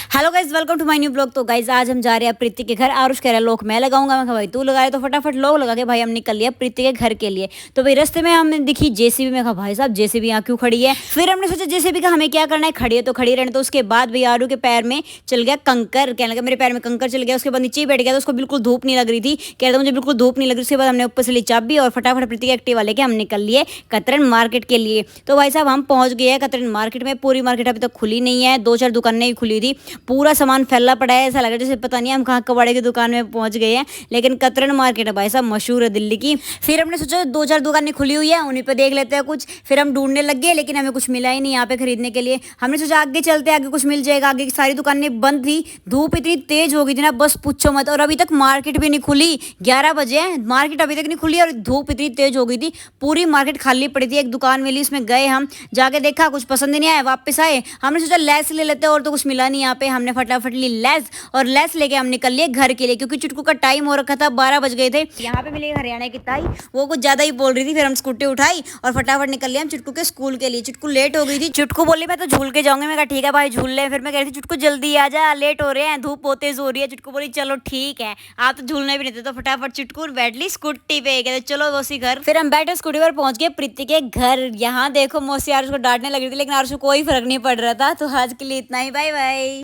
Hello guys, welcome to my new blog. तो guys आज हम जा रहे हैं प्रीति के घर। आरुष कह रहा है लोग मैं लगाऊंगा। मैं कहा भाई तू लगाए तो फटाफट लोग लगा के भाई हम निकल लिया प्रीति के घर के लिए। तो भाई रास्ते में हमने दिखी जेसीबी। में कहा भाई साहब जेसीबी यहाँ क्यों खड़ी है। फिर हमने सोचा जेसीबी का हमें क्या करना है, खड़ी है तो खड़ी रहने। तो उसके बाद भाई आरू के पैर में चल गया कंकर, कहने लगा मेरे पैर में कंकर चल गया। उसके बाद नीचे ही बैठ गया। तो उसको बिल्कुल धूप नहीं लग रही थी, कह रहा था मुझे बिल्कुल धूप नहीं लग रही। उसके बाद हमने ऊपर से ली चाबी और फटाफट प्रीति के एक्टिवा लेके हम निकल लिए कतरन मार्केट के लिए। तो भाई साहब हम पहुंच गए हैं कतरन मार्केट में। पूरी मार्केट अभी तक खुली नहीं है, 2-4 दुकानें ही खुली थी। पूरा सामान फैला पड़ा है, ऐसा लग रहा है जैसे पता नहीं हम कहाँ कबाड़े की दुकान में पहुंच गए हैं। लेकिन कतरन मार्केट है भाई साहब, मशहूर है दिल्ली की। फिर हमने सोचा 2-4 दुकानें खुली हुई है, उन्हीं पे देख लेते हैं कुछ। फिर हम ढूंढने लग गए, लेकिन हमें कुछ मिला ही नहीं यहाँ पे खरीदने के लिए। हमने सोचा आगे चलते, आगे कुछ मिल जाएगा। आगे की सारी दुकानें बंद थी, धूप इतनी तेज हो गई थी ना बस पूछो मत। और अभी तक मार्केट भी नहीं खुली, 11 बजे है, मार्केट अभी तक नहीं खुली और धूप इतनी तेज हो गई थी। पूरी मार्केट खाली पड़ी थी। एक दुकान मिली, उसमें गए हम, जाके देखा कुछ पसंद नहीं आया, वापस आए। हमने सोचा लेस ले लेते और तो कुछ मिला नहीं यहाँ पे। हमने फटाफट ली लेस और लेस लेके हम निकल लिए घर के लिए, क्योंकि चुटकू का टाइम हो रखा था, 12 बज गए थे। यहाँ पे मिली हरियाणा की ताई, वो कुछ ज्यादा ही बोल रही थी। फिर हम स्कूटी उठाई और फटाफट निकल लिए हम चुटकू के स्कूल के लिए। चुटकू लेट हो गई थी, चुटकू बोली मैं तो झूल के जाऊंगी। मैं कहा ठीक है भाई झूल ले। फिर मैं कह रही थी चुटकू जल्दी आ जा, लेट हो रहे हैं, धूप बहुत तेज हो रही है। चुटकू बोली चलो ठीक है, आप तो झूलने भी नहीं थे। तो फटाफट चुटकू बैठ ली स्कूटी पे, कहते चलो मौसी घर। फिर हम बैठे स्कूटी पर, पहुंच गए प्रीति के घर। यहाँ देखो मौसी आरुष को डांटने लगी थी, लेकिन आरुष को कोई फर्क नहीं पड़ रहा था। तो आज के लिए इतना ही, बाय बाय।